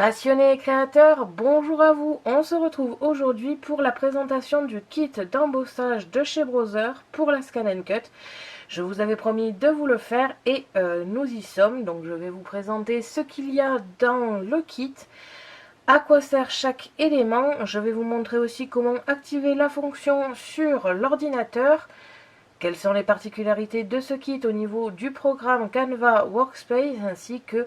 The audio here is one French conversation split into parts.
Passionnés et créateurs, bonjour à vous. On se retrouve aujourd'hui pour la présentation du kit d'embossage de chez Brother pour la Scan & Cut. Je vous avais promis de vous le faire et nous y sommes. Donc je vais vous présenter ce qu'il y a dans le kit, à quoi sert chaque élément. Je vais vous montrer aussi comment activer la fonction sur l'ordinateur. Quelles sont les particularités de ce kit au niveau du programme Canva Workspace ainsi que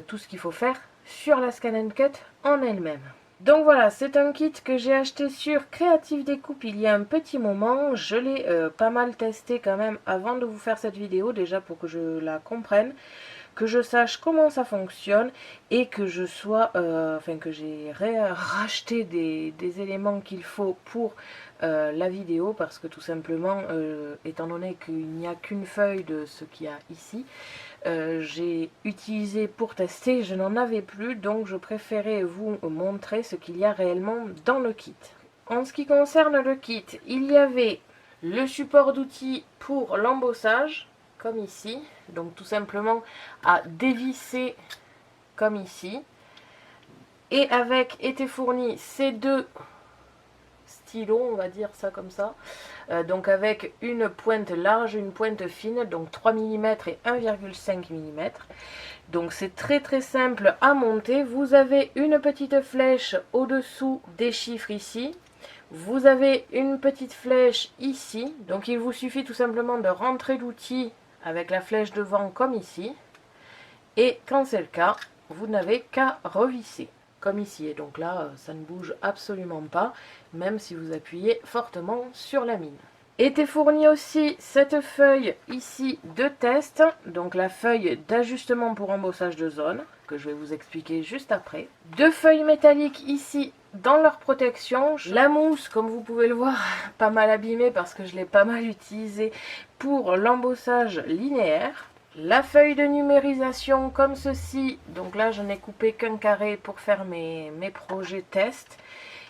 tout ce qu'il faut faire sur la Scan & Cut en elle-même. Donc voilà, c'est un kit que j'ai acheté sur Creative Découpe il y a un petit moment. Je l'ai pas mal testé quand même avant de vous faire cette vidéo, déjà pour que je la comprenne, que je sache comment ça fonctionne et que je sois, que j'ai racheté des éléments qu'il faut pour la vidéo, parce que tout simplement, étant donné qu'il n'y a qu'une feuille de ce qu'il y a ici, j'ai utilisé pour tester, je n'en avais plus, donc je préférais vous montrer ce qu'il y a réellement dans le kit. En ce qui concerne le kit, il y avait le support d'outils pour l'embossage, comme ici, donc tout simplement à dévisser comme ici, et avec étaient fournis ces deux stylos, on va dire ça comme ça, donc avec une pointe large, une pointe fine, donc 3 mm et 1,5 mm. Donc c'est très simple à monter. Vous avez une petite flèche au-dessous des chiffres ici. Vous avez une petite flèche ici. Donc il vous suffit tout simplement de rentrer l'outil avec la flèche devant comme ici. Et quand c'est le cas, vous n'avez qu'à revisser comme ici. Et donc là, ça ne bouge absolument pas, même si vous appuyez fortement sur la mine. Était fournie aussi cette feuille ici de test, donc la feuille d'ajustement pour embossage de zone, que je vais vous expliquer juste après. Deux feuilles métalliques ici dans leur protection. La mousse, comme vous pouvez le voir, pas mal abîmée parce que je l'ai pas mal utilisée pour l'embossage linéaire. La feuille de numérisation comme ceci, donc là je n'ai coupé qu'un carré pour faire mes projets test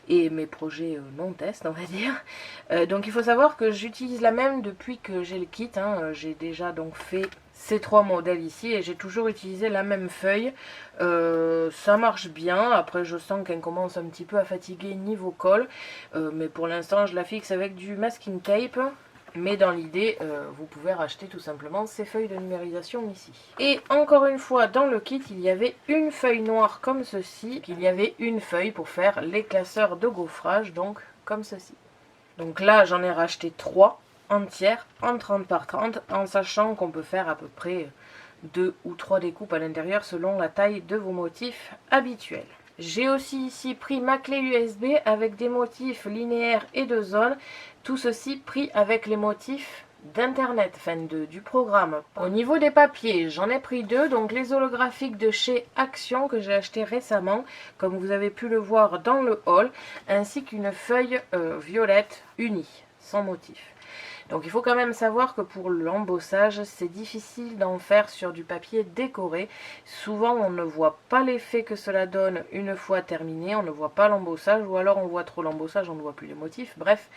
et mes projets non test, on va dire. Donc il faut savoir que j'utilise la même depuis que j'ai le kit, hein. J'ai déjà donc fait ces trois modèles ici et j'ai toujours utilisé la même feuille. Ça marche bien, après je sens qu'elle commence un petit peu à fatiguer niveau colle, mais pour l'instant je la fixe avec du masking tape. Mais dans l'idée, vous pouvez racheter tout simplement ces feuilles de numérisation ici. Et encore une fois, dans le kit, il y avait une feuille noire comme ceci. Il y avait une feuille pour faire les classeurs de gaufrage, donc comme ceci. Donc là, j'en ai racheté 3 entières en 30 par 30, en sachant qu'on peut faire à peu près 2 ou 3 découpes à l'intérieur selon la taille de vos motifs habituels. J'ai aussi ici pris ma clé USB avec des motifs linéaires et de zone. Tout ceci pris avec les motifs d'internet, enfin du programme. Au niveau des papiers, j'en ai pris 2, donc les holographiques de chez Action que j'ai acheté récemment, comme vous avez pu le voir dans le haul, ainsi qu'une feuille violette unie, sans motif. Donc il faut quand même savoir que pour l'embossage, c'est difficile d'en faire sur du papier décoré. Souvent on ne voit pas l'effet que cela donne une fois terminé, on ne voit pas l'embossage, ou alors on voit trop l'embossage, on ne voit plus les motifs. Bref,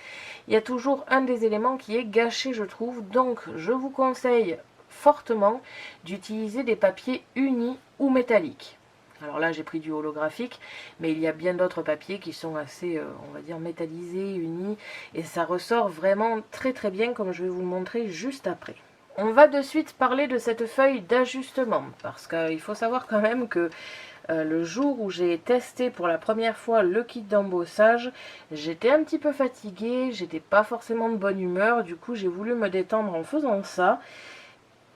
il y a toujours un des éléments qui est gâché, je trouve. Donc je vous conseille fortement d'utiliser des papiers unis ou métalliques. Alors là j'ai pris du holographique, mais il y a bien d'autres papiers qui sont assez, on va dire, métallisés, unis, et ça ressort vraiment très bien comme je vais vous le montrer juste après. On va de suite parler de cette feuille d'ajustement, parce qu'il faut savoir quand même que le jour où j'ai testé pour la première fois le kit d'embossage, j'étais un petit peu fatiguée, j'étais pas forcément de bonne humeur, du coup j'ai voulu me détendre en faisant ça.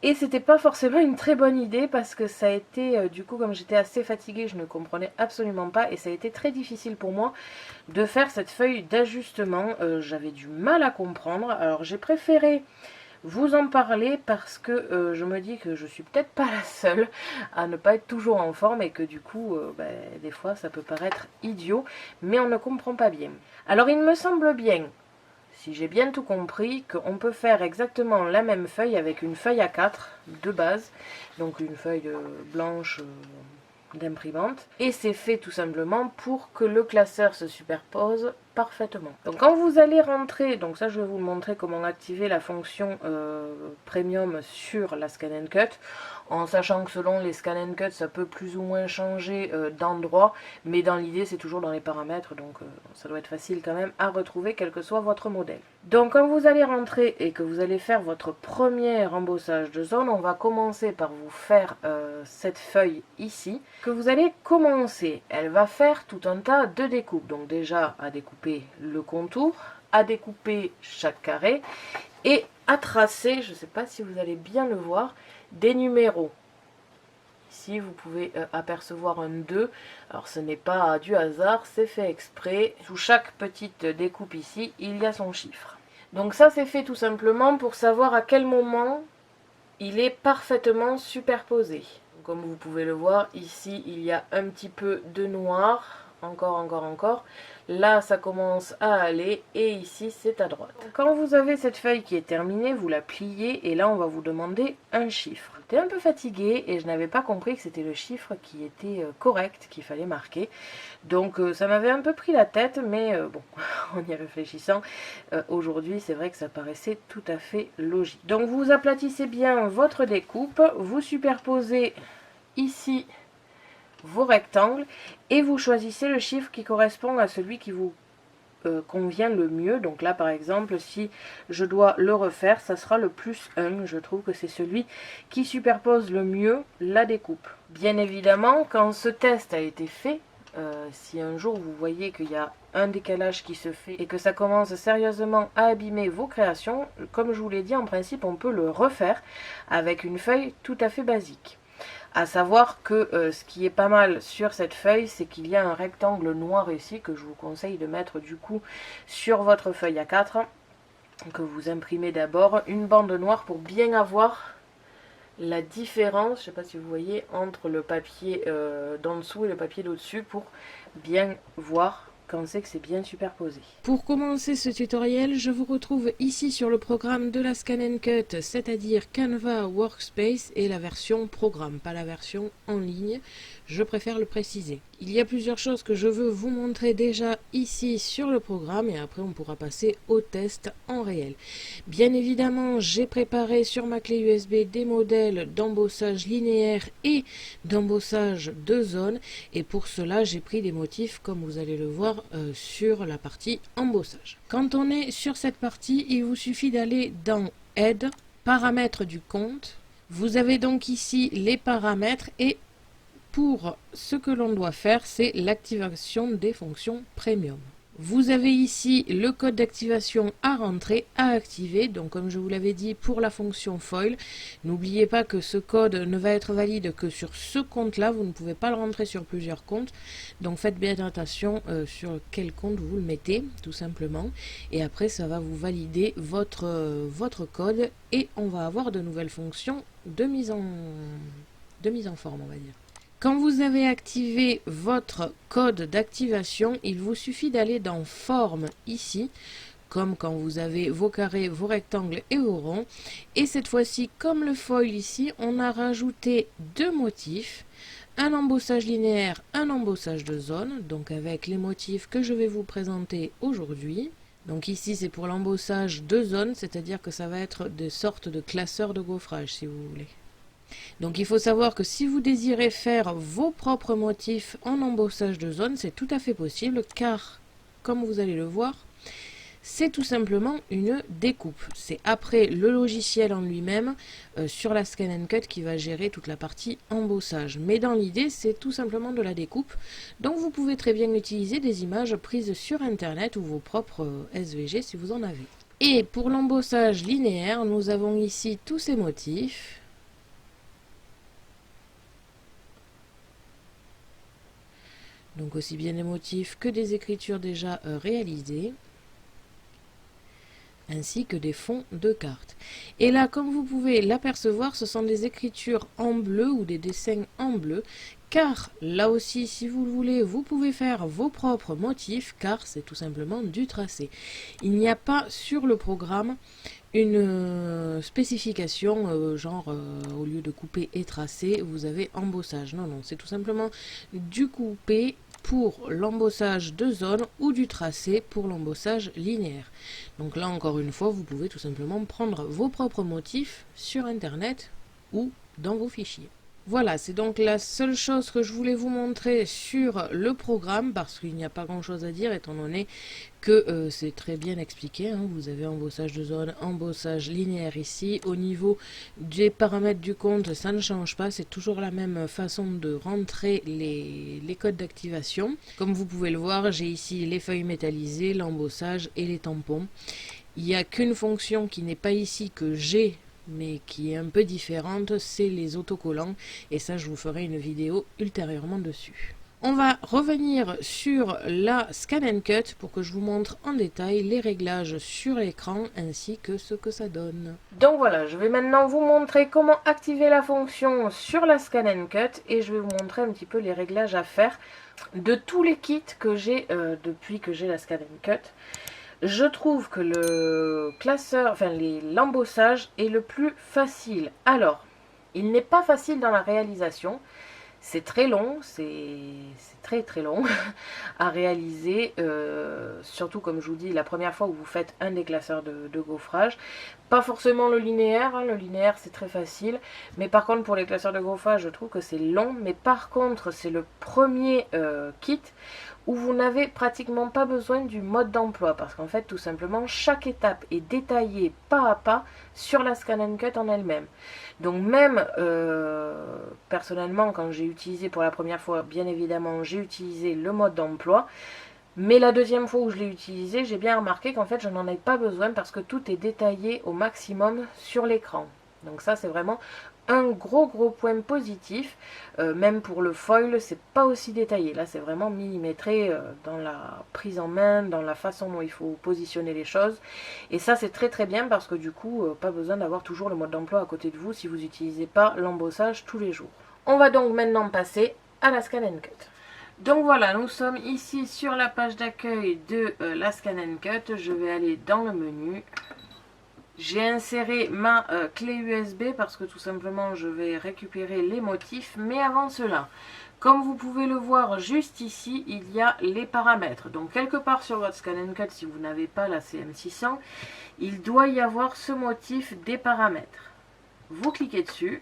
Et c'était pas forcément une très bonne idée parce que ça a été, du coup comme j'étais assez fatiguée, je ne comprenais absolument pas et ça a été très difficile pour moi de faire cette feuille d'ajustement. J'avais du mal à comprendre, alors j'ai préféré vous en parler parce que je me dis que je suis peut-être pas la seule à ne pas être toujours en forme et que du coup, des fois ça peut paraître idiot, mais on ne comprend pas bien. Alors il me semble bien, si j'ai bien tout compris, qu'on peut faire exactement la même feuille avec une feuille A4 de base, donc une feuille blanche d'imprimante, et c'est fait tout simplement pour que le classeur se superpose parfaitement. Donc quand vous allez rentrer, donc ça je vais vous montrer comment activer la fonction Premium sur la Scan & Cut, en sachant que selon les Scan & Cut ça peut plus ou moins changer d'endroit, mais dans l'idée c'est toujours dans les paramètres, donc ça doit être facile quand même à retrouver quel que soit votre modèle. Donc quand vous allez rentrer et que vous allez faire votre premier embossage de zone, on va commencer par vous faire cette feuille ici, que vous allez commencer. Elle va faire tout un tas de découpes, donc déjà à découper le contour, à découper chaque carré et à tracer, je ne sais pas si vous allez bien le voir, des numéros. Ici vous pouvez apercevoir un 2, alors ce n'est pas du hasard, c'est fait exprès. Sous chaque petite découpe ici, il y a son chiffre. Donc ça c'est fait tout simplement pour savoir à quel moment il est parfaitement superposé. Comme vous pouvez le voir, ici il y a un petit peu de noir, encore. Là ça commence à aller et ici c'est à droite. Quand vous avez cette feuille qui est terminée, vous la pliez et là on va vous demander un chiffre. J'étais un peu fatiguée et je n'avais pas compris que c'était le chiffre qui était correct, qu'il fallait marquer. Donc ça m'avait un peu pris la tête, mais bon, en y réfléchissant, aujourd'hui c'est vrai que ça paraissait tout à fait logique. Donc vous aplatissez bien votre découpe, vous superposez ici vos rectangles et vous choisissez le chiffre qui correspond à celui qui vous convient le mieux. Donc là par exemple, si je dois le refaire, ça sera le +1. Je trouve que c'est celui qui superpose le mieux la découpe. Bien évidemment, quand ce test a été fait, si un jour vous voyez qu'il y a un décalage qui se fait et que ça commence sérieusement à abîmer vos créations, comme je vous l'ai dit, en principe on peut le refaire avec une feuille tout à fait basique. À savoir que ce qui est pas mal sur cette feuille, c'est qu'il y a un rectangle noir ici que je vous conseille de mettre du coup sur votre feuille A4, que vous imprimez d'abord, une bande noire pour bien avoir la différence, je ne sais pas si vous voyez, entre le papier d'en dessous et le papier d'au-dessus pour bien voir quand c'est que c'est bien superposé. Pour commencer ce tutoriel, je vous retrouve ici sur le programme de la Scan & Cut, c'est-à-dire Canva Workspace et la version programme, pas la version en ligne, je préfère le préciser. Il y a plusieurs choses que je veux vous montrer déjà ici sur le programme et après on pourra passer au test en réel. Bien évidemment, j'ai préparé sur ma clé USB des modèles d'embossage linéaire et d'embossage de zone et pour cela j'ai pris des motifs comme vous allez le voir sur la partie embossage. Quand on est sur cette partie, il vous suffit d'aller dans Aide, paramètres du compte. Vous avez donc ici les paramètres et pour ce que l'on doit faire, c'est l'activation des fonctions Premium. Vous avez ici le code d'activation à rentrer, à activer. Donc comme je vous l'avais dit pour la fonction foil, n'oubliez pas que ce code ne va être valide que sur ce compte-là. Vous ne pouvez pas le rentrer sur plusieurs comptes. Donc faites bien attention sur quel compte vous le mettez, tout simplement. Et après, ça va vous valider votre code et on va avoir de nouvelles fonctions de mise en forme, on va dire. Quand vous avez activé votre code d'activation, il vous suffit d'aller dans Forme ici, comme quand vous avez vos carrés, vos rectangles et vos ronds. Et cette fois-ci, comme le foil ici, on a rajouté deux motifs, un embossage linéaire, un embossage de zone, donc avec les motifs que je vais vous présenter aujourd'hui. Donc ici, c'est pour l'embossage de zone, c'est-à-dire que ça va être des sortes de classeurs de gaufrage, si vous voulez. Donc il faut savoir que si vous désirez faire vos propres motifs en embossage de zone, c'est tout à fait possible car, comme vous allez le voir, c'est tout simplement une découpe. C'est après le logiciel en lui-même sur la Scan & Cut qui va gérer toute la partie embossage. Mais dans l'idée, c'est tout simplement de la découpe. Donc vous pouvez très bien utiliser des images prises sur Internet ou vos propres SVG si vous en avez. Et pour l'embossage linéaire, nous avons ici tous ces motifs. Donc aussi bien des motifs que des écritures déjà réalisées, ainsi que des fonds de cartes. Et là, comme vous pouvez l'apercevoir, ce sont des écritures en bleu ou des dessins en bleu, car là aussi, si vous le voulez, vous pouvez faire vos propres motifs, car c'est tout simplement du tracé. Il n'y a pas sur le programme une spécification genre au lieu de couper et tracer, vous avez embossage. Non, non, c'est tout simplement du couper pour l'embossage de zone ou du tracé pour l'embossage linéaire. Donc là encore une fois, vous pouvez tout simplement prendre vos propres motifs sur internet ou dans vos fichiers. Voilà, c'est donc la seule chose que je voulais vous montrer sur le programme parce qu'il n'y a pas grand chose à dire étant donné que c'est très bien expliqué. Hein. Vous avez embossage de zone, embossage linéaire ici. Au niveau des paramètres du compte, ça ne change pas. C'est toujours la même façon de rentrer les codes d'activation. Comme vous pouvez le voir, j'ai ici les feuilles métallisées, l'embossage et les tampons. Il n'y a qu'une fonction qui n'est pas ici que j'ai mais qui est un peu différente, c'est les autocollants et ça je vous ferai une vidéo ultérieurement dessus. On va revenir sur la Scan & Cut pour que je vous montre en détail les réglages sur l'écran ainsi que ce que ça donne. Donc voilà, je vais maintenant vous montrer comment activer la fonction sur la Scan & Cut et je vais vous montrer un petit peu les réglages à faire de tous les kits que j'ai depuis que j'ai la Scan & Cut. Je trouve que le classeur, enfin l'embossage est le plus facile. Alors, il n'est pas facile dans la réalisation. C'est très long, c'est très long à réaliser, surtout comme je vous dis, la première fois où vous faites un déclasseur de gaufrage. Pas forcément le linéaire, hein, le linéaire c'est très facile, mais par contre pour les classeurs de gaufrage, je trouve que c'est long, mais par contre c'est le premier kit où vous n'avez pratiquement pas besoin du mode d'emploi, parce qu'en fait tout simplement chaque étape est détaillée pas à pas sur la Scan & Cut en elle-même. Donc même personnellement quand j'ai utilisé pour la première fois, bien évidemment j'ai utilisé le mode d'emploi, mais la deuxième fois où je l'ai utilisé, j'ai bien remarqué qu'en fait je n'en ai pas besoin parce que tout est détaillé au maximum sur l'écran. Donc ça c'est vraiment un gros point positif. Même pour le foil c'est pas aussi détaillé, là c'est vraiment millimétré dans la prise en main, dans la façon dont il faut positionner les choses, et ça c'est très bien parce que du coup pas besoin d'avoir toujours le mode d'emploi à côté de vous si vous n'utilisez pas l'embossage tous les jours. On va donc maintenant passer à la Scan & Cut. Donc voilà, nous sommes ici sur la page d'accueil de la Scan & Cut. Je vais aller dans le menu. J'ai inséré ma clé USB parce que tout simplement je vais récupérer les motifs. Mais avant cela, comme vous pouvez le voir juste ici, il y a les paramètres. Donc quelque part sur votre Scan & Cut, si vous n'avez pas la CM600, il doit y avoir ce motif des paramètres. Vous cliquez dessus.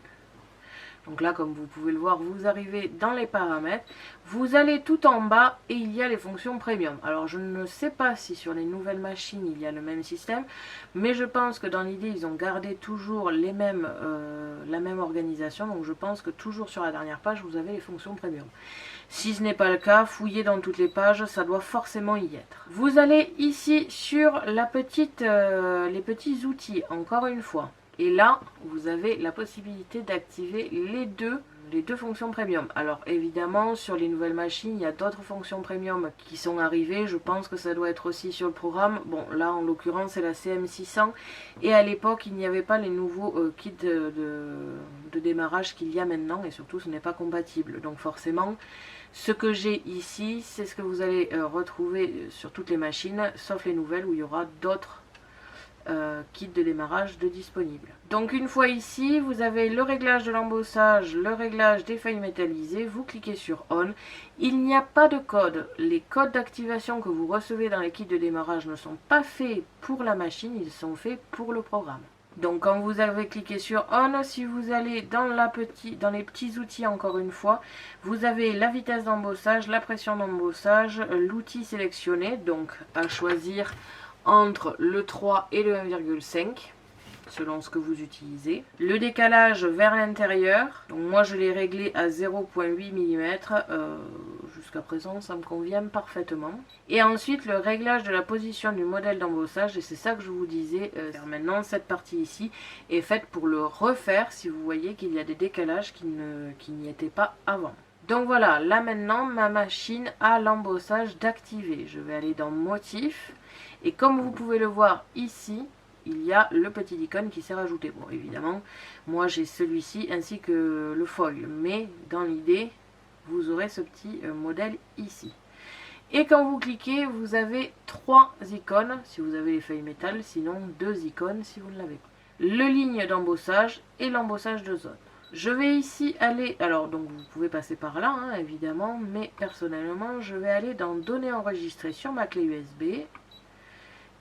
Donc là, comme vous pouvez le voir, vous arrivez dans les paramètres, vous allez tout en bas et il y a les fonctions premium. Alors je ne sais pas si sur les nouvelles machines il y a le même système, mais je pense que dans l'idée ils ont gardé toujours les mêmes, la même organisation. Donc je pense que toujours sur la dernière page vous avez les fonctions premium. Si ce n'est pas le cas, fouillez dans toutes les pages, ça doit forcément y être. Vous allez ici sur la petite, les petits outils, encore une fois. Et là, vous avez la possibilité d'activer les deux fonctions premium. Alors évidemment, sur les nouvelles machines, il y a d'autres fonctions premium qui sont arrivées. Je pense que ça doit être aussi sur le programme. Bon, là en l'occurrence, c'est la CM600. Et à l'époque, il n'y avait pas les nouveaux kits de démarrage qu'il y a maintenant. Et surtout, ce n'est pas compatible. Donc forcément, ce que j'ai ici, c'est ce que vous allez retrouver sur toutes les machines, sauf les nouvelles où il y aura d'autres kit de démarrage de disponible. Donc une fois ici, vous avez le réglage de l'embossage, le réglage des feuilles métallisées, vous cliquez sur On. Il n'y a pas de code. Les codes d'activation que vous recevez dans les kits de démarrage ne sont pas faits pour la machine, ils sont faits pour le programme. Donc quand vous avez cliqué sur On, si vous allez dans les petits outils encore une fois, vous avez la vitesse d'embossage, la pression d'embossage, l'outil sélectionné, donc à choisir entre le 3 et le 1,5 selon ce que vous utilisez. Le décalage vers l'intérieur, donc moi je l'ai réglé à 0,8 mm, jusqu'à présent ça me convient parfaitement. Et ensuite le réglage de la position du modèle d'embossage, et c'est ça que je vous disais, maintenant cette partie ici est faite pour le refaire si vous voyez qu'il y a des décalages qui n'y étaient pas avant. Donc voilà, là maintenant ma machine a l'embossage d'activer. Je vais aller dans motif. Et comme vous pouvez le voir ici, il y a le petit icône qui s'est rajouté. Bon, évidemment, moi j'ai celui-ci ainsi que le foil. Mais dans l'idée, vous aurez ce petit modèle ici. Et quand vous cliquez, vous avez 3 icônes si vous avez les feuilles métal, sinon 2 icônes si vous ne l'avez pas. Le ligne d'embossage et l'embossage de zone. Je vais ici aller, alors donc vous pouvez passer par là hein, évidemment, mais personnellement je vais aller dans données enregistrées sur ma clé USB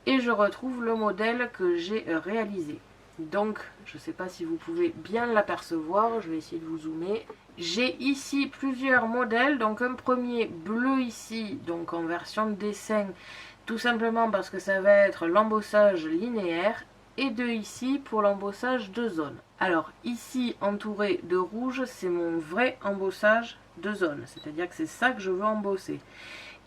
et je retrouve le modèle que j'ai réalisé. Donc je ne sais pas si vous pouvez bien l'apercevoir, je vais essayer de vous zoomer. J'ai ici plusieurs modèles, donc un premier bleu ici, donc en version de dessin, tout simplement parce que ça va être l'embossage linéaire, et deux ici pour l'embossage de zone. Alors ici entouré de rouge, c'est mon vrai embossage de zone, c'est-à-dire que c'est ça que je veux embosser.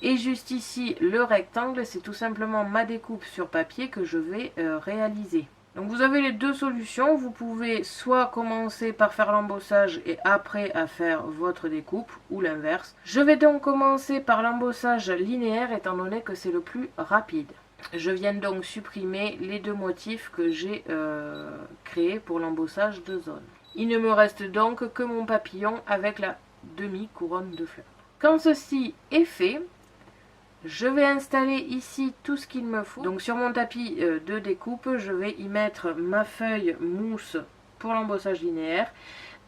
Et juste ici le rectangle, c'est tout simplement ma découpe sur papier que je vais réaliser. Donc vous avez les deux solutions, vous pouvez soit commencer par faire l'embossage et après à faire votre découpe, ou l'inverse. Je vais donc commencer par l'embossage linéaire étant donné que c'est le plus rapide. Je viens donc supprimer les deux motifs que j'ai créés pour l'embossage de zone. Il ne me reste donc que mon papillon avec la demi-couronne de fleurs. Quand ceci est fait, je vais installer ici tout ce qu'il me faut. Donc sur mon tapis de découpe, je vais y mettre ma feuille mousse pour l'embossage linéaire,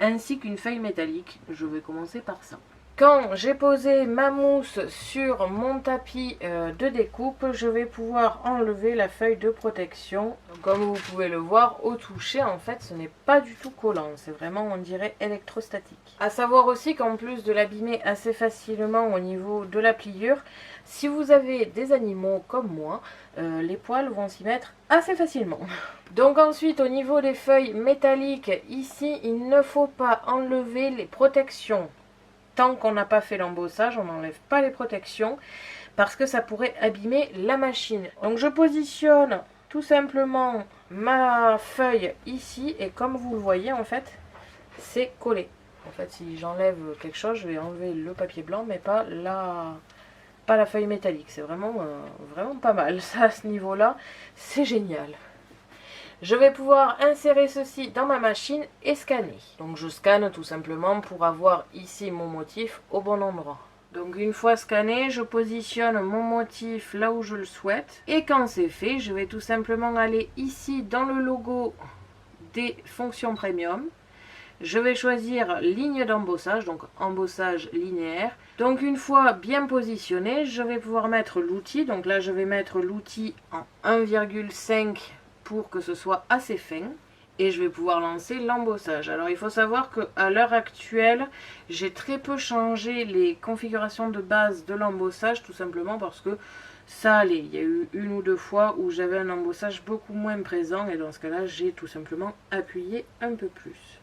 ainsi qu'une feuille métallique. Je vais commencer par ça. Quand j'ai posé ma mousse sur mon tapis de découpe, je vais pouvoir enlever la feuille de protection. Donc, comme vous pouvez le voir, au toucher, en fait, ce n'est pas du tout collant. C'est vraiment, on dirait, électrostatique. À savoir aussi qu'en plus de l'abîmer assez facilement au niveau de la pliure, si vous avez des animaux comme moi, les poils vont s'y mettre assez facilement. Donc ensuite, au niveau des feuilles métalliques, ici, il ne faut pas enlever les protections. Tant qu'on n'a pas fait l'embossage, on n'enlève pas les protections parce que ça pourrait abîmer la machine. Donc je positionne tout simplement ma feuille ici et comme vous le voyez en fait, c'est collé. En fait, si j'enlève quelque chose, je vais enlever le papier blanc mais pas la feuille métallique. C'est vraiment, vraiment pas mal. Ça, à ce niveau-là, c'est génial. Je vais pouvoir insérer ceci dans ma machine et scanner. Donc je scanne tout simplement pour avoir ici mon motif au bon endroit. Donc une fois scanné, je positionne mon motif là où je le souhaite. Et quand c'est fait, je vais tout simplement aller ici dans le logo des fonctions premium. Je vais choisir ligne d'embossage, donc embossage linéaire. Donc une fois bien positionné, je vais pouvoir mettre l'outil. Donc là je vais mettre l'outil en 1,5 pour que ce soit assez fin et je vais pouvoir lancer l'embossage. Alors il faut savoir qu'à l'heure actuelle j'ai très peu changé les configurations de base de l'embossage tout simplement parce que ça allait. Il y a eu une ou deux fois où j'avais un embossage beaucoup moins présent et dans ce cas là j'ai tout simplement appuyé un peu plus.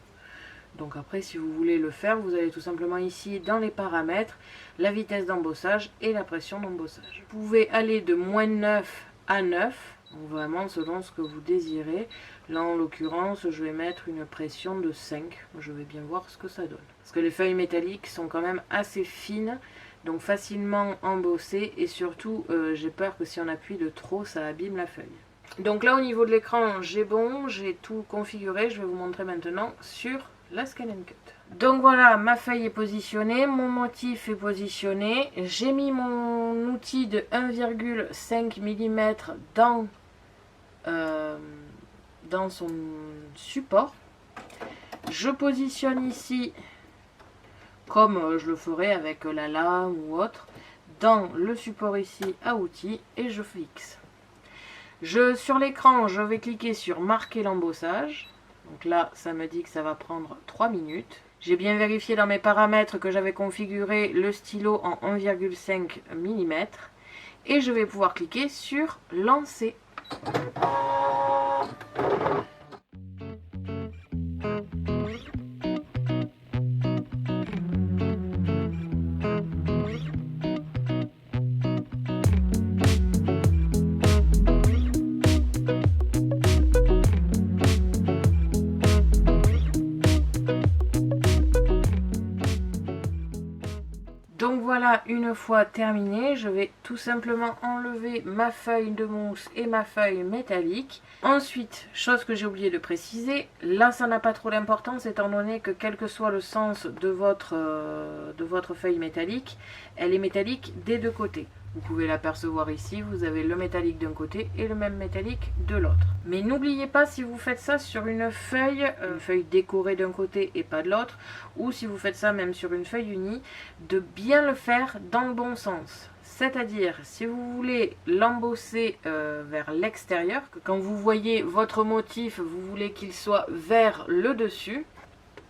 Donc après si vous voulez le faire, vous allez tout simplement ici dans les paramètres, la vitesse d'embossage et la pression d'embossage. Vous pouvez aller de -9 à 9. Donc vraiment selon ce que vous désirez. Là en l'occurrence je vais mettre une pression de 5. Je vais bien voir ce que ça donne. Parce que les feuilles métalliques sont quand même assez fines. Donc facilement embossées. Et surtout j'ai peur que si on appuie de trop ça abîme la feuille. Donc là au niveau de l'écran j'ai bon. J'ai tout configuré. Je vais vous montrer maintenant sur la Scan & Cut. Donc voilà, ma feuille est positionnée, mon motif est positionné. J'ai mis mon outil de 1,5 mm dans son support. Je positionne ici, comme je le ferais avec la lame ou autre, dans le support ici à outils et je fixe. Sur l'écran, je vais cliquer sur marquer l'embossage. Donc là, ça me dit que ça va prendre 3 minutes. J'ai bien vérifié dans mes paramètres que j'avais configuré le stylo en 1,5 mm. Et je vais pouvoir cliquer sur lancer. Donc voilà, une fois terminé, je vais tout simplement enlever ma feuille de mousse et ma feuille métallique. Ensuite, chose que j'ai oublié de préciser, là ça n'a pas trop d'importance étant donné que quel que soit le sens de votre feuille métallique, elle est métallique des deux côtés. Vous pouvez l'apercevoir ici, vous avez le métallique d'un côté et le même métallique de l'autre. Mais n'oubliez pas, si vous faites ça sur une feuille décorée d'un côté et pas de l'autre, ou si vous faites ça même sur une feuille unie, de bien le faire dans le bon sens. C'est-à-dire, si vous voulez l'embosser vers l'extérieur, que quand vous voyez votre motif, vous voulez qu'il soit vers le dessus,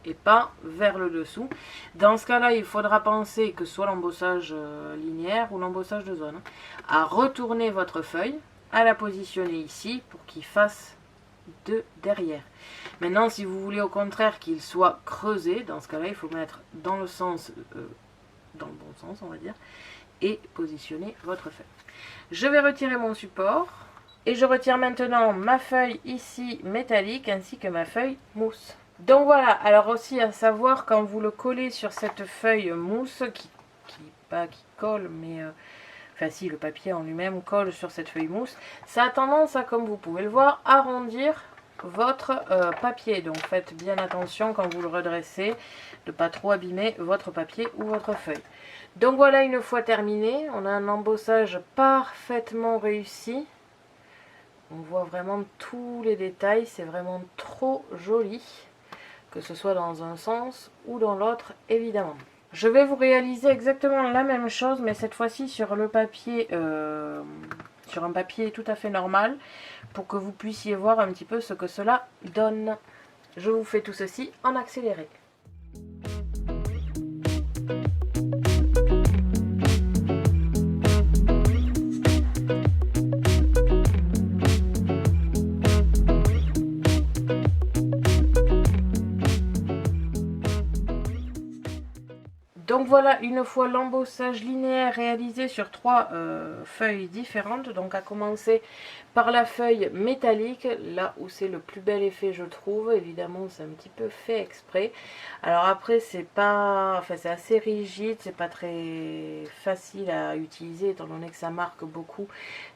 et pas vers le dessous. Dans ce cas-là, il faudra penser, que ce soit l'embossage linéaire ou l'embossage de zone, à retourner votre feuille, à la positionner ici pour qu'il fasse de derrière. Maintenant, si vous voulez au contraire qu'il soit creusé, dans ce cas-là, il faut mettre dans le sens, dans le bon sens, on va dire, et positionner votre feuille. Je vais retirer mon support et je retire maintenant ma feuille ici métallique ainsi que ma feuille mousse. Donc voilà, alors aussi à savoir, quand vous le collez sur cette feuille mousse, qui colle, mais enfin si, le papier en lui-même colle sur cette feuille mousse, ça a tendance à, comme vous pouvez le voir, arrondir votre papier. Donc faites bien attention quand vous le redressez, de ne pas trop abîmer votre papier ou votre feuille. Donc voilà, une fois terminé, on a un embossage parfaitement réussi. On voit vraiment tous les détails, c'est vraiment trop joli, que ce soit dans un sens ou dans l'autre, évidemment. Je vais vous réaliser exactement la même chose, mais cette fois-ci sur le papier, sur un papier tout à fait normal, pour que vous puissiez voir un petit peu ce que cela donne. Je vous fais tout ceci en accéléré. Donc voilà, une fois l'embossage linéaire réalisé sur 3 feuilles différentes, donc à commencer par la feuille métallique, là où c'est le plus bel effet je trouve, évidemment c'est un petit peu fait exprès. Alors après c'est pas, enfin c'est assez rigide, c'est pas très facile à utiliser étant donné que ça marque beaucoup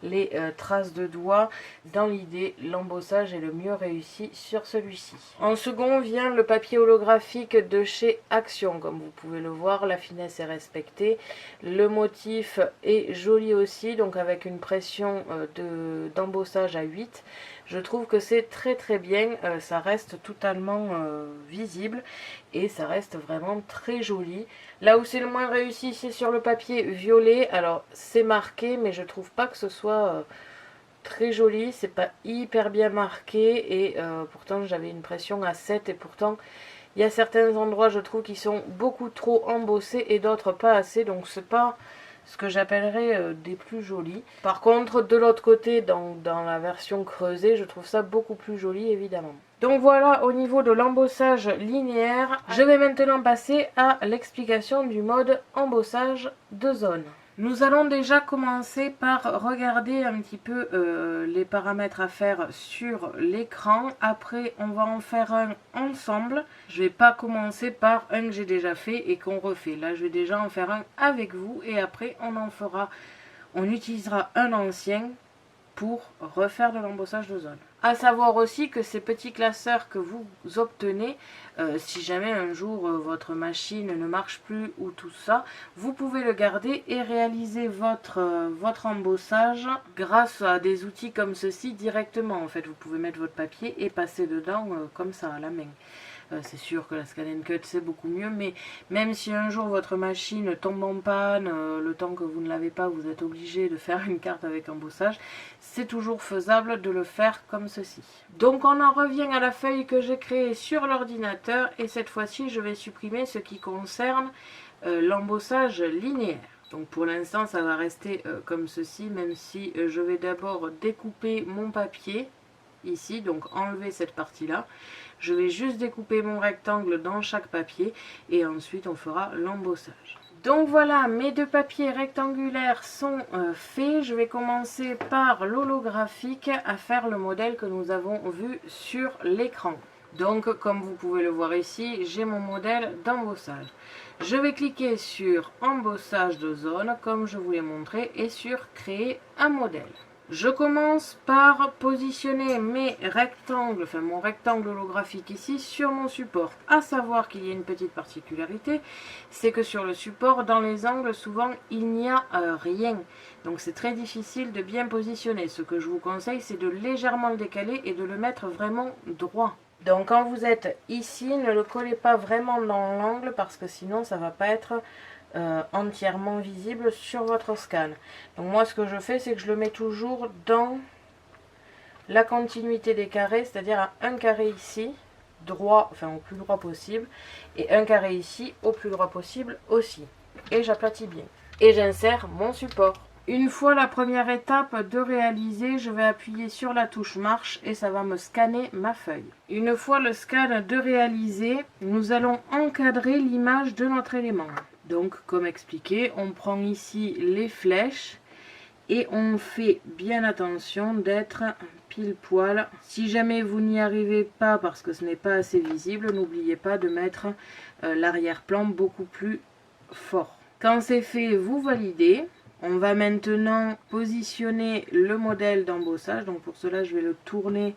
les traces de doigts. Dans l'idée, l'embossage est le mieux réussi sur celui-ci. En second vient le papier holographique de chez Action, comme vous pouvez le voir. La finesse est respectée, le motif est joli aussi, donc avec une pression d'embossage à 8, je trouve que c'est très bien, ça reste totalement visible et ça reste vraiment très joli. Là où c'est le moins réussi, c'est sur le papier violet. Alors c'est marqué, mais je trouve pas que ce soit très joli, c'est pas hyper bien marqué et pourtant j'avais une pression à 7 et pourtant il y a certains endroits, je trouve, qui sont beaucoup trop embossés et d'autres pas assez. Donc, c'est pas ce que j'appellerais des plus jolis. Par contre, de l'autre côté, dans la version creusée, je trouve ça beaucoup plus joli, évidemment. Donc voilà, au niveau de l'embossage linéaire, je vais maintenant passer à l'explication du mode embossage de zone. Nous allons déjà commencer par regarder un petit peu les paramètres à faire sur l'écran. Après, on va en faire un ensemble. Je ne vais pas commencer par un que j'ai déjà fait et qu'on refait. Là, je vais déjà en faire un avec vous et après, on utilisera un ancien pour refaire de l'embossage de zone. À savoir aussi que ces petits classeurs que vous obtenez, si jamais un jour votre machine ne marche plus ou tout ça, vous pouvez le garder et réaliser votre embossage grâce à des outils comme ceci directement. En fait, vous pouvez mettre votre papier et passer dedans comme ça à la main. C'est sûr que la Scan & Cut c'est beaucoup mieux, mais même si un jour votre machine tombe en panne, le temps que vous ne l'avez pas, vous êtes obligé de faire une carte avec embossage, c'est toujours faisable de le faire comme ceci. Donc on en revient à la feuille que j'ai créée sur l'ordinateur et cette fois-ci je vais supprimer ce qui concerne l'embossage linéaire. Donc pour l'instant ça va rester comme ceci, même si je vais d'abord découper mon papier ici, donc enlever cette partie là. Je vais juste découper mon rectangle dans chaque papier et ensuite on fera l'embossage. Donc voilà, mes deux papiers rectangulaires sont faits. Je vais commencer par l'holographique à faire le modèle que nous avons vu sur l'écran. Donc comme vous pouvez le voir ici, j'ai mon modèle d'embossage. Je vais cliquer sur embossage de zone comme je vous l'ai montré et sur créer un modèle. Je commence par positionner mes rectangles, enfin mon rectangle holographique ici sur mon support. À savoir qu'il y a une petite particularité, c'est que sur le support, dans les angles, souvent il n'y a rien. Donc c'est très difficile de bien positionner. Ce que je vous conseille, c'est de légèrement le décaler et de le mettre vraiment droit. Donc quand vous êtes ici, ne le collez pas vraiment dans l'angle parce que sinon ça ne va pas être entièrement visible sur votre scan. Donc moi ce que je fais, c'est que je le mets toujours dans la continuité des carrés, c'est-à-dire à un carré ici, droit, enfin au plus droit possible, et un carré ici, au plus droit possible aussi. Et j'aplatis bien. Et j'insère mon support. Une fois la première étape de réaliser, je vais appuyer sur la touche marche et ça va me scanner ma feuille. Une fois le scan de réaliser, nous allons encadrer l'image de notre élément. Donc comme expliqué, on prend ici les flèches et on fait bien attention d'être pile poil. Si jamais vous n'y arrivez pas parce que ce n'est pas assez visible, n'oubliez pas de mettre l'arrière-plan beaucoup plus fort. Quand c'est fait, vous validez. On va maintenant positionner le modèle d'embossage. Donc pour cela, je vais le tourner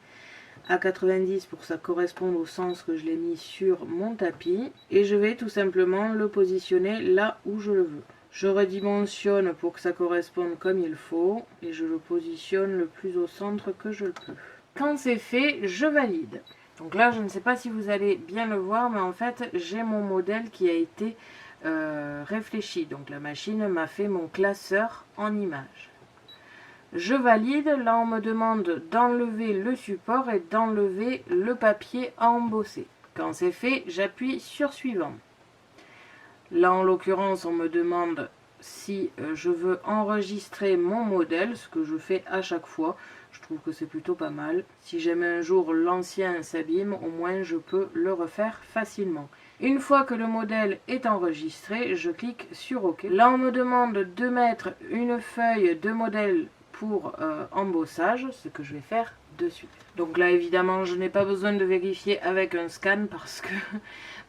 à 90 pour que ça corresponde au sens que je l'ai mis sur mon tapis. Et je vais tout simplement le positionner là où je le veux. Je redimensionne pour que ça corresponde comme il faut. Et je le positionne le plus au centre que je le peux. Quand c'est fait, je valide. Donc là, je ne sais pas si vous allez bien le voir, mais en fait, j'ai mon modèle qui a été réfléchi. Donc la machine m'a fait mon classeur en images. Je valide. Là on me demande d'enlever le support et d'enlever le papier à embosser. Quand c'est fait, j'appuie sur suivant. Là en l'occurrence on me demande si je veux enregistrer mon modèle, ce que je fais à chaque fois. Je trouve que c'est plutôt pas mal. Si jamais un jour l'ancien s'abîme, au moins je peux le refaire facilement. Une fois que le modèle est enregistré, je clique sur OK. Là, on me demande de mettre une feuille de modèle pour embossage, ce que je vais faire de suite. Donc là, évidemment, je n'ai pas besoin de vérifier avec un scan parce que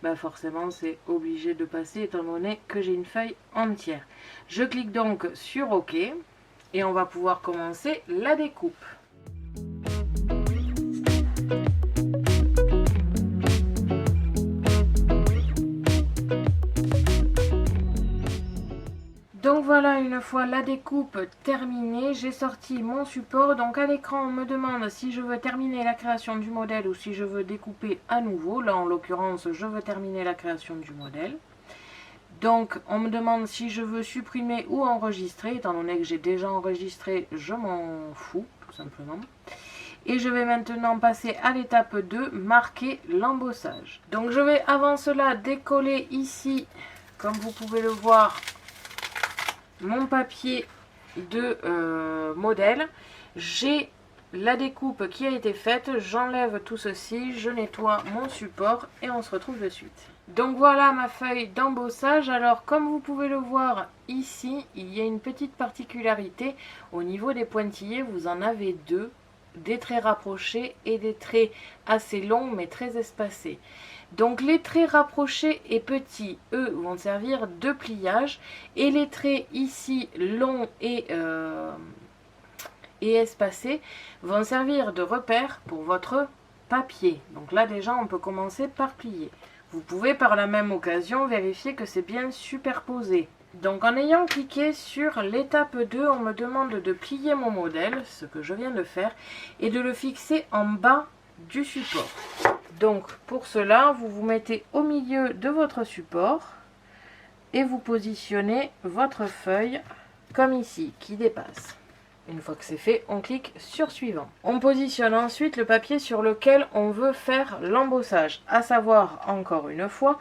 bah forcément, c'est obligé de passer étant donné que j'ai une feuille entière. Je clique donc sur OK et on va pouvoir commencer la découpe. Donc voilà, une fois la découpe terminée, j'ai sorti mon support. Donc à l'écran, on me demande si je veux terminer la création du modèle ou si je veux découper à nouveau. Là, en l'occurrence, je veux terminer la création du modèle. Donc, on me demande si je veux supprimer ou enregistrer. Étant donné que j'ai déjà enregistré, je m'en fous, tout simplement. Et je vais maintenant passer à l'étape 2, marquer l'embossage. Donc, je vais avant cela décoller ici, comme vous pouvez le voir, mon papier de modèle. J'ai la découpe qui a été faite, j'enlève tout ceci, je nettoie mon support et on se retrouve de suite. Donc voilà ma feuille d'embossage. Alors comme vous pouvez le voir ici, il y a une petite particularité au niveau des pointillés, vous en avez deux, des traits rapprochés et des traits assez longs mais très espacés. Donc les traits rapprochés et petits, eux, vont servir de pliage. Et les traits ici, longs et espacés, vont servir de repère pour votre papier. Donc là déjà, on peut commencer par plier. Vous pouvez par la même occasion vérifier que c'est bien superposé. Donc en ayant cliqué sur l'étape 2, on me demande de plier mon modèle, ce que je viens de faire, et de le fixer en bas du support. Donc pour cela, vous vous mettez au milieu de votre support et vous positionnez votre feuille comme ici, qui dépasse. Une fois que c'est fait, on clique sur suivant. On positionne ensuite le papier sur lequel on veut faire l'embossage. À savoir, encore une fois,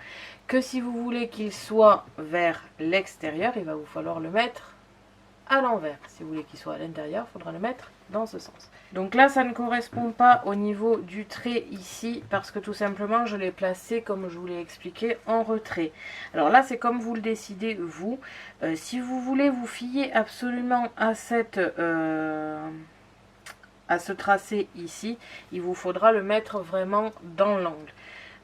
que si vous voulez qu'il soit vers l'extérieur, il va vous falloir le mettre à l'envers. Si vous voulez qu'il soit à l'intérieur, il faudra le mettre dans ce sens. Donc là, ça ne correspond pas au niveau du trait ici, parce que tout simplement, je l'ai placé, comme je vous l'ai expliqué, en retrait. Alors là, c'est comme vous le décidez, vous. Si vous voulez vous fier absolument à ce tracé ici, il vous faudra le mettre vraiment dans l'angle.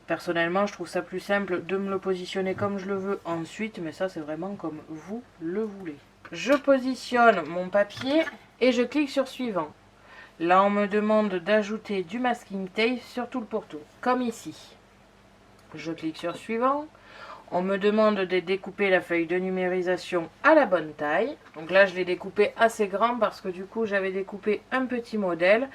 Personnellement, je trouve ça plus simple de me le positionner comme je le veux ensuite, mais ça, c'est vraiment comme vous le voulez. Je positionne mon papier et je clique sur suivant. Là, on me demande d'ajouter du masking tape sur tout le pourtour, comme ici. Je clique sur suivant. On me demande de découper la feuille de numérisation à la bonne taille. Donc là, je l'ai découpé assez grand parce que du coup, j'avais découpé un petit modèle.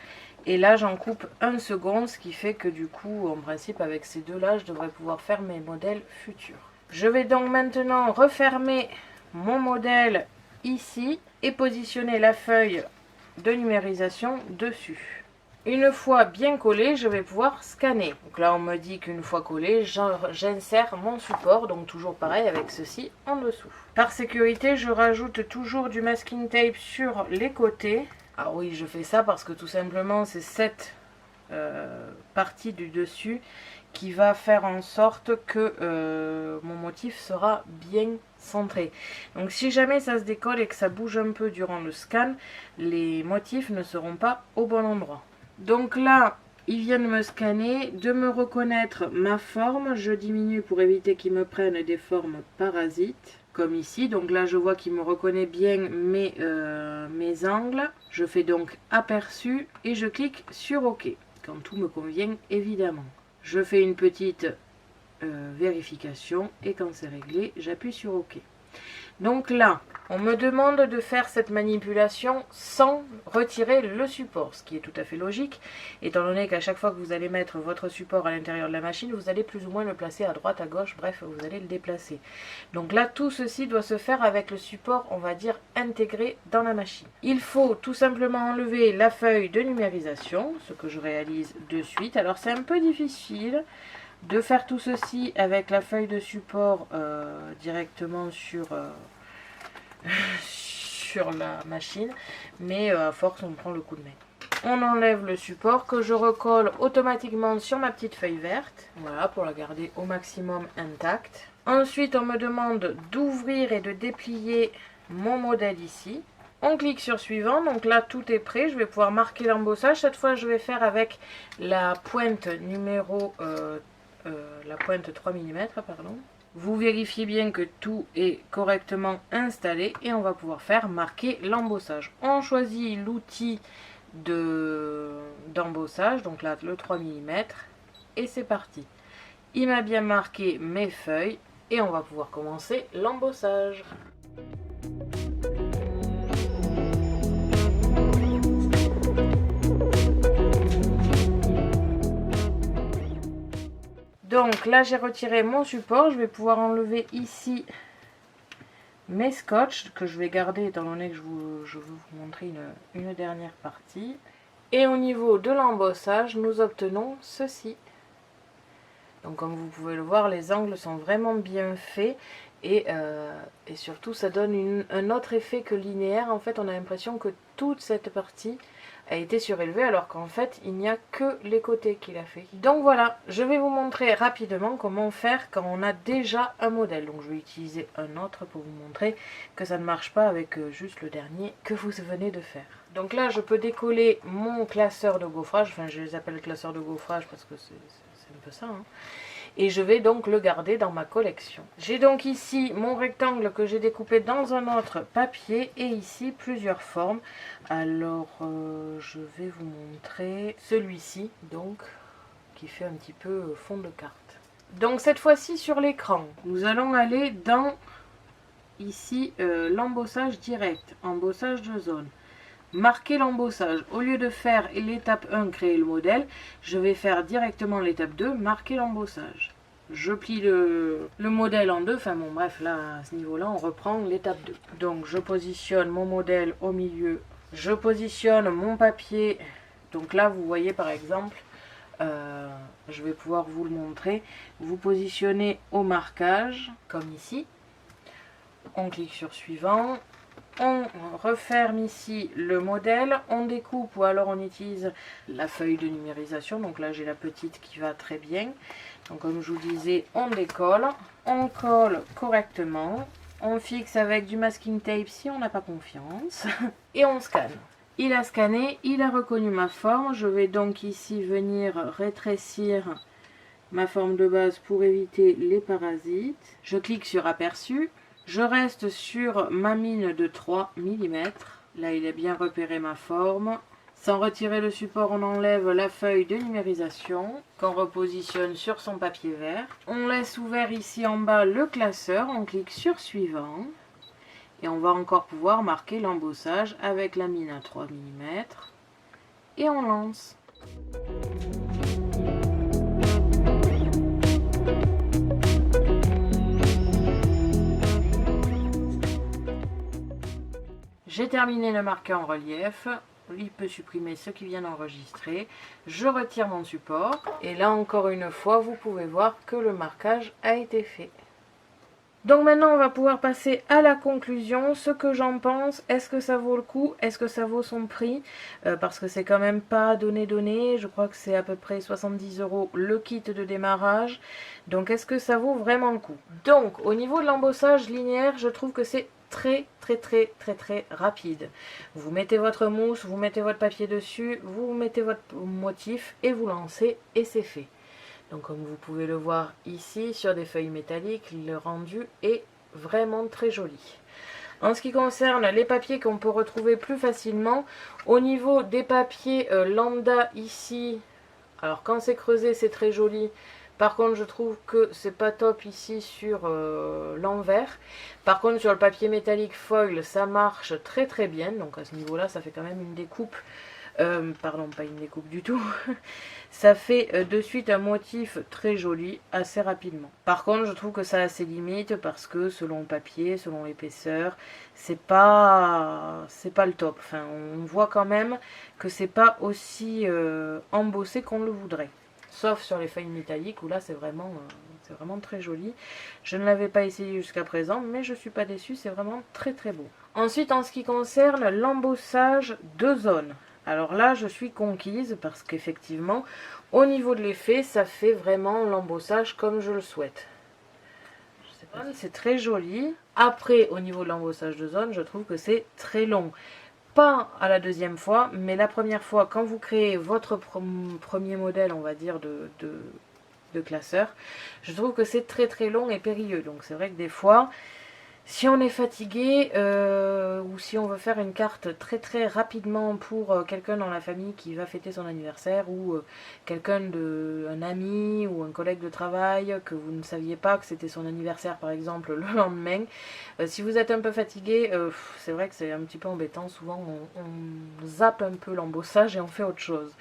Et là, j'en coupe un second, ce qui fait que du coup, en principe, avec ces deux-là, je devrais pouvoir faire mes modèles futurs. Je vais donc maintenant refermer mon modèle ici et positionner la feuille de numérisation dessus. Une fois bien collé, je vais pouvoir scanner. Donc là, on me dit qu'une fois collé, j'insère mon support, donc toujours pareil avec ceci en dessous. Par sécurité, je rajoute toujours du masking tape sur les côtés. Ah oui, je fais ça parce que tout simplement, c'est cette partie du dessus qui va faire en sorte que mon motif sera bien centré. Donc si jamais ça se décolle et que ça bouge un peu durant le scan, les motifs ne seront pas au bon endroit. Donc là, ils viennent me scanner, de me reconnaître ma forme. Je diminue pour éviter qu'ils me prennent des formes parasites, comme ici. Donc là, je vois qu'il me reconnaît bien mes angles. Je fais donc aperçu et je clique sur OK, quand tout me convient évidemment. Je fais une petite vérification et quand c'est réglé, j'appuie sur OK. Donc là, on me demande de faire cette manipulation sans retirer le support, ce qui est tout à fait logique, étant donné qu'à chaque fois que vous allez mettre votre support à l'intérieur de la machine, vous allez plus ou moins le placer à droite, à gauche, bref, vous allez le déplacer. Donc là, tout ceci doit se faire avec le support, on va dire, intégré dans la machine. Il faut tout simplement enlever la feuille de numérisation, ce que je réalise de suite. Alors c'est un peu difficile de faire tout ceci avec la feuille de support directement sur la machine, mais à force on prend le coup de main. On enlève le support que je recolle automatiquement sur ma petite feuille verte, voilà, pour la garder au maximum intacte. Ensuite on me demande d'ouvrir et de déplier mon modèle ici. On clique sur suivant, donc là tout est prêt, je vais pouvoir marquer l'embossage. Cette fois je vais faire avec la pointe numéro la pointe 3 mm, pardon. Vous vérifiez bien que tout est correctement installé et on va pouvoir faire marquer l'embossage. On choisit l'outil d'embossage, donc là le 3 mm, et c'est parti. Il m'a bien marqué mes feuilles et on va pouvoir commencer l'embossage. Donc là j'ai retiré mon support, je vais pouvoir enlever ici mes scotch que je vais garder étant donné que je veux vous montrer une dernière partie. Et au niveau de l'embossage, nous obtenons ceci. Donc comme vous pouvez le voir, les angles sont vraiment bien faits et surtout ça donne un autre effet que linéaire. En fait on a l'impression que toute cette partie a été surélevée alors qu'en fait il n'y a que les côtés qu'il a fait. Donc voilà, je vais vous montrer rapidement comment faire quand on a déjà un modèle. Donc je vais utiliser un autre pour vous montrer que ça ne marche pas avec juste le dernier que vous venez de faire. Donc là je peux décoller mon classeur de gaufrage, enfin je les appelle classeur de gaufrage parce que c'est un peu ça, hein. Et je vais donc le garder dans ma collection. J'ai donc ici mon rectangle que j'ai découpé dans un autre papier et ici plusieurs formes. Alors je vais vous montrer celui-ci donc qui fait un petit peu fond de carte. Donc cette fois-ci sur l'écran, nous allons aller dans ici l'embossage direct, embossage de zone. Marquer l'embossage. Au lieu de faire l'étape 1, créer le modèle, je vais faire directement l'étape 2, marquer l'embossage. Je plie le modèle en deux, enfin bon bref, là à ce niveau-là, on reprend l'étape 2. Donc je positionne mon modèle au milieu, je positionne mon papier. Donc là vous voyez par exemple, je vais pouvoir vous le montrer, vous positionnez au marquage, comme ici. On clique sur suivant. On referme ici le modèle, on découpe ou alors on utilise la feuille de numérisation. Donc là j'ai la petite qui va très bien. Donc comme je vous disais, on décolle, on colle correctement, on fixe avec du masking tape si on n'a pas confiance et on scanne. Il a scanné, il a reconnu ma forme. Je vais donc ici venir rétrécir ma forme de base pour éviter les parasites. Je clique sur aperçu. Je reste sur ma mine de 3 mm Là, il a bien repéré ma forme. Sans retirer le support, on enlève la feuille de numérisation qu'on repositionne sur son papier vert. On laisse ouvert ici en bas le classeur, on clique sur suivant. Et on va encore pouvoir marquer l'embossage avec la mine à 3 mm. Et on lance. J'ai terminé le marqueur en relief. Il peut supprimer ce qui vient d'enregistrer. Je retire mon support. Et là, encore une fois, vous pouvez voir que le marquage a été fait. Donc maintenant, on va pouvoir passer à la conclusion. Ce que j'en pense, est-ce que ça vaut le coup? Est-ce que ça vaut son prix? Parce que c'est quand même pas donné. Je crois que c'est à peu près 70 € le kit de démarrage. Donc est-ce que ça vaut vraiment le coup? Donc au niveau de l'embossage linéaire, je trouve que c'est très rapide. Vous mettez votre mousse, vous mettez votre papier dessus, vous mettez votre motif et vous lancez et c'est fait. Donc comme vous pouvez le voir ici sur des feuilles métalliques, le rendu est vraiment très joli. En ce qui concerne les papiers qu'on peut retrouver plus facilement, au niveau des papiers lambda ici, alors quand c'est creusé c'est très joli. Par contre, je trouve que c'est pas top ici sur l'envers. Par contre, sur le papier métallique foil, ça marche très bien. Donc à ce niveau-là, ça fait quand même une découpe. Pardon, pas une découpe du tout. Ça fait de suite un motif très joli, assez rapidement. Par contre, je trouve que ça a ses limites parce que selon le papier, selon l'épaisseur, c'est pas le top. Enfin, on voit quand même que c'est pas aussi embossé qu'on le voudrait. Sauf sur les feuilles métalliques où là c'est vraiment très joli. Je ne l'avais pas essayé jusqu'à présent, mais je ne suis pas déçue, c'est vraiment très beau. Ensuite, en ce qui concerne l'embossage de zone. Alors là, je suis conquise parce qu'effectivement, au niveau de l'effet, ça fait vraiment l'embossage comme je le souhaite. C'est très joli. Après, au niveau de l'embossage de zone, je trouve que c'est très long. Pas à la deuxième fois, mais la première fois, quand vous créez votre premier modèle, on va dire, de classeur, je trouve que c'est très long et périlleux. Donc c'est vrai que des fois, si on est fatigué ou si on veut faire une carte très rapidement pour quelqu'un dans la famille qui va fêter son anniversaire ou un ami ou un collègue de travail que vous ne saviez pas que c'était son anniversaire par exemple le lendemain, si vous êtes un peu fatigué, c'est vrai que c'est un petit peu embêtant. Souvent on zappe un peu l'embossage et on fait autre chose.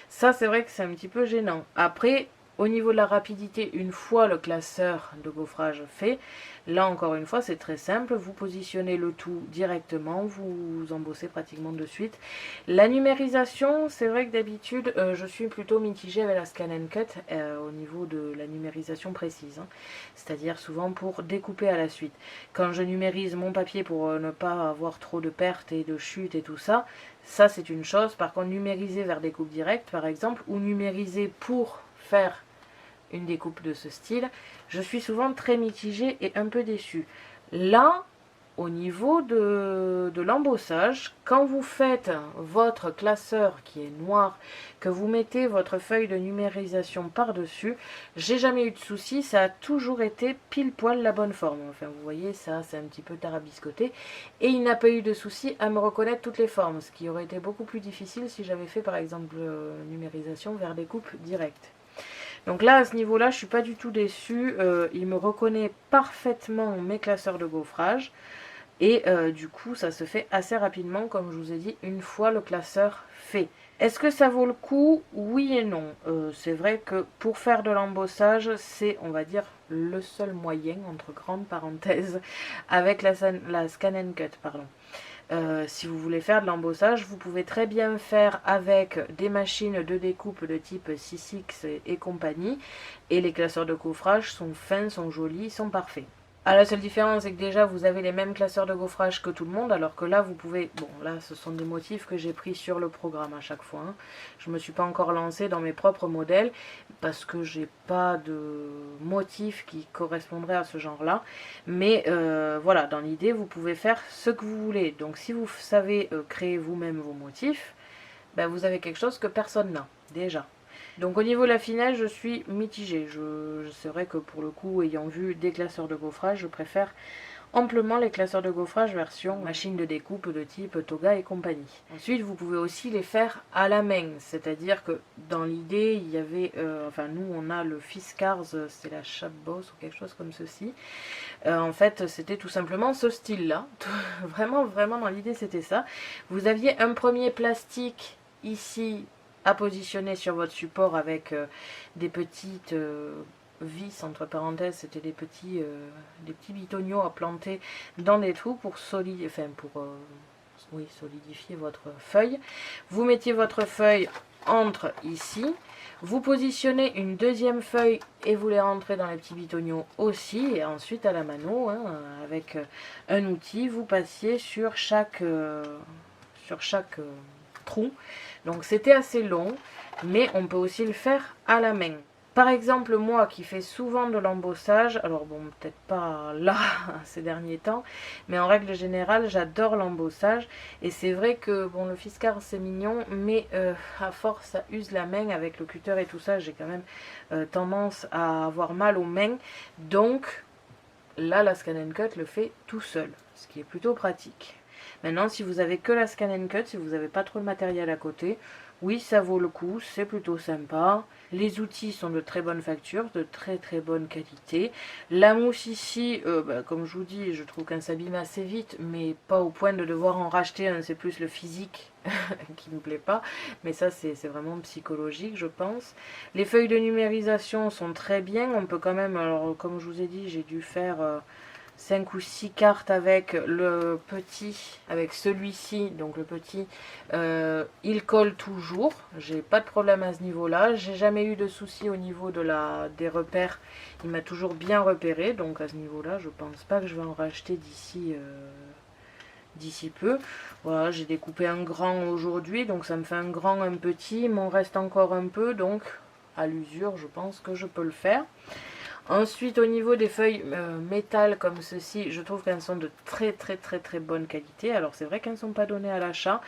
Ça c'est vrai que c'est un petit peu gênant. Après, au niveau de la rapidité, une fois le classeur de gaufrage fait, là encore une fois c'est très simple, vous positionnez le tout directement, vous embossez pratiquement de suite. La numérisation, c'est vrai que d'habitude je suis plutôt mitigée avec la Scan Cut au niveau de la numérisation précise, hein. C'est-à-dire souvent pour découper à la suite. Quand je numérise mon papier pour ne pas avoir trop de pertes et de chutes et tout ça, ça c'est une chose. Par contre, numériser vers découpe directe par exemple, ou numériser pour faire une découpe de ce style, je suis souvent très mitigée et un peu déçue. Là, au niveau de l'embossage, quand vous faites votre classeur qui est noir, que vous mettez votre feuille de numérisation par-dessus, j'ai jamais eu de soucis, ça a toujours été pile poil la bonne forme. Enfin, vous voyez, ça c'est un petit peu tarabiscoté. Et il n'a pas eu de soucis à me reconnaître toutes les formes, ce qui aurait été beaucoup plus difficile si j'avais fait par exemple numérisation vers découpe directe. Donc là, à ce niveau-là, je ne suis pas du tout déçue. Il me reconnaît parfaitement mes classeurs de gaufrage. Et du coup, ça se fait assez rapidement, comme je vous ai dit, une fois le classeur fait. Est-ce que ça vaut le coup? Oui et non. C'est vrai que pour faire de l'embossage, c'est, on va dire, le seul moyen, entre grandes parenthèses, avec la Scan Cut, pardon. Si vous voulez faire de l'embossage, vous pouvez très bien faire avec des machines de découpe de type 6X et compagnie. Et les classeurs de gaufrage sont fins, sont jolis, sont parfaits. Ah, la seule différence, c'est que déjà, vous avez les mêmes classeurs de gaufrage que tout le monde, alors que là, vous pouvez... Bon, là, ce sont des motifs que j'ai pris sur le programme à chaque fois, hein. Je ne me suis pas encore lancée dans mes propres modèles, parce que j'ai pas de motif qui correspondrait à ce genre-là. Mais voilà, dans l'idée, vous pouvez faire ce que vous voulez. Donc, si vous savez créer vous-même vos motifs, ben, vous avez quelque chose que personne n'a, déjà. Donc au niveau de l'affinage, je suis mitigée. C'est vrai que pour le coup, ayant vu des classeurs de gaufrage, je préfère amplement les classeurs de gaufrage version machine de découpe de type Toga et compagnie. Ensuite, vous pouvez aussi les faire à la main, c'est-à-dire que dans l'idée, il y avait, enfin nous on a le Fiskars, c'est la Chatboss ou quelque chose comme ceci. En fait, c'était tout simplement ce style-là. Vraiment, vraiment dans l'idée, c'était ça. Vous aviez un premier plastique ici à positionner sur votre support avec des petites vis, entre parenthèses, c'était des petits bitoniaux à planter dans des trous pour solidifier, enfin oui, solidifier votre feuille. Vous mettiez votre feuille entre ici, vous positionnez une deuxième feuille et vous les rentrez dans les petits bitoniaux aussi, et ensuite à la mano, hein, avec un outil, vous passiez sur chaque trou. Donc c'était assez long, mais on peut aussi le faire à la main. Par exemple, moi qui fais souvent de l'embossage, alors bon, peut-être pas là ces derniers temps, mais en règle générale, j'adore l'embossage. Et c'est vrai que bon, le Fiskars c'est mignon, mais à force ça use la main avec le cutter et tout ça, j'ai quand même tendance à avoir mal aux mains. Donc là, la Scan & Cut le fait tout seul, ce qui est plutôt pratique. Maintenant, si vous avez que la Scan & Cut, si vous n'avez pas trop de matériel à côté, oui, ça vaut le coup, c'est plutôt sympa. Les outils sont de très bonne facture, de très très bonne qualité. La mousse ici, comme je vous dis, je trouve qu'elle s'abîme assez vite, mais pas au point de devoir en racheter un, c'est plus le physique qui ne me plaît pas. Mais ça, c'est vraiment psychologique, je pense. Les feuilles de numérisation sont très bien, on peut quand même, alors comme je vous ai dit, j'ai dû faire 5 ou 6 cartes avec le petit, avec celui-ci, donc le petit, il colle toujours, j'ai pas de problème à ce niveau-là, j'ai jamais eu de soucis au niveau des repères, il m'a toujours bien repéré, donc à ce niveau-là, je pense pas que je vais en racheter d'ici peu. Voilà, j'ai découpé un grand aujourd'hui, donc ça me fait un grand, un petit, il m'en reste encore un peu, donc à l'usure, je pense que je peux le faire. Ensuite, au niveau des feuilles métal comme ceci, je trouve qu'elles sont de très très très très bonne qualité. Alors c'est vrai qu'elles ne sont pas données à l'achat.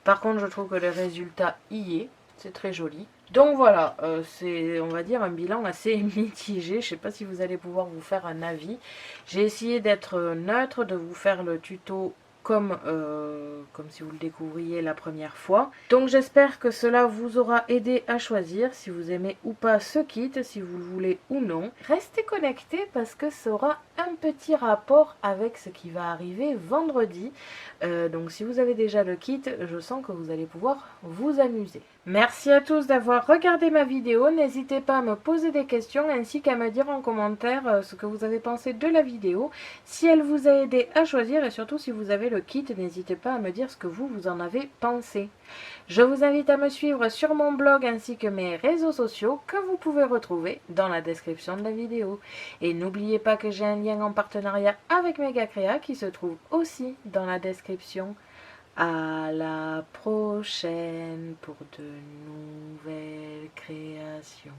Par contre, je trouve que le résultat y est. C'est très joli. Donc voilà, c'est, on va dire, un bilan assez mitigé. Je ne sais pas si vous allez pouvoir vous faire un avis. J'ai essayé d'être neutre, de vous faire le tuto comme si vous le découvriez la première fois. Donc j'espère que cela vous aura aidé à choisir si vous aimez ou pas ce kit, si vous le voulez ou non. Restez connectés parce que ça aura un petit rapport avec ce qui va arriver vendredi. Donc si vous avez déjà le kit, je sens que vous allez pouvoir vous amuser. Merci à tous d'avoir regardé ma vidéo. N'hésitez pas à me poser des questions ainsi qu'à me dire en commentaire ce que vous avez pensé de la vidéo, si elle vous a aidé à choisir et surtout si vous avez le kit, n'hésitez pas à me dire ce que vous en avez pensé. Je vous invite à me suivre sur mon blog ainsi que mes réseaux sociaux que vous pouvez retrouver dans la description de la vidéo. Et n'oubliez pas que j'ai un lien en partenariat avec Megacrea qui se trouve aussi dans la description. À la prochaine pour de nouvelles créations.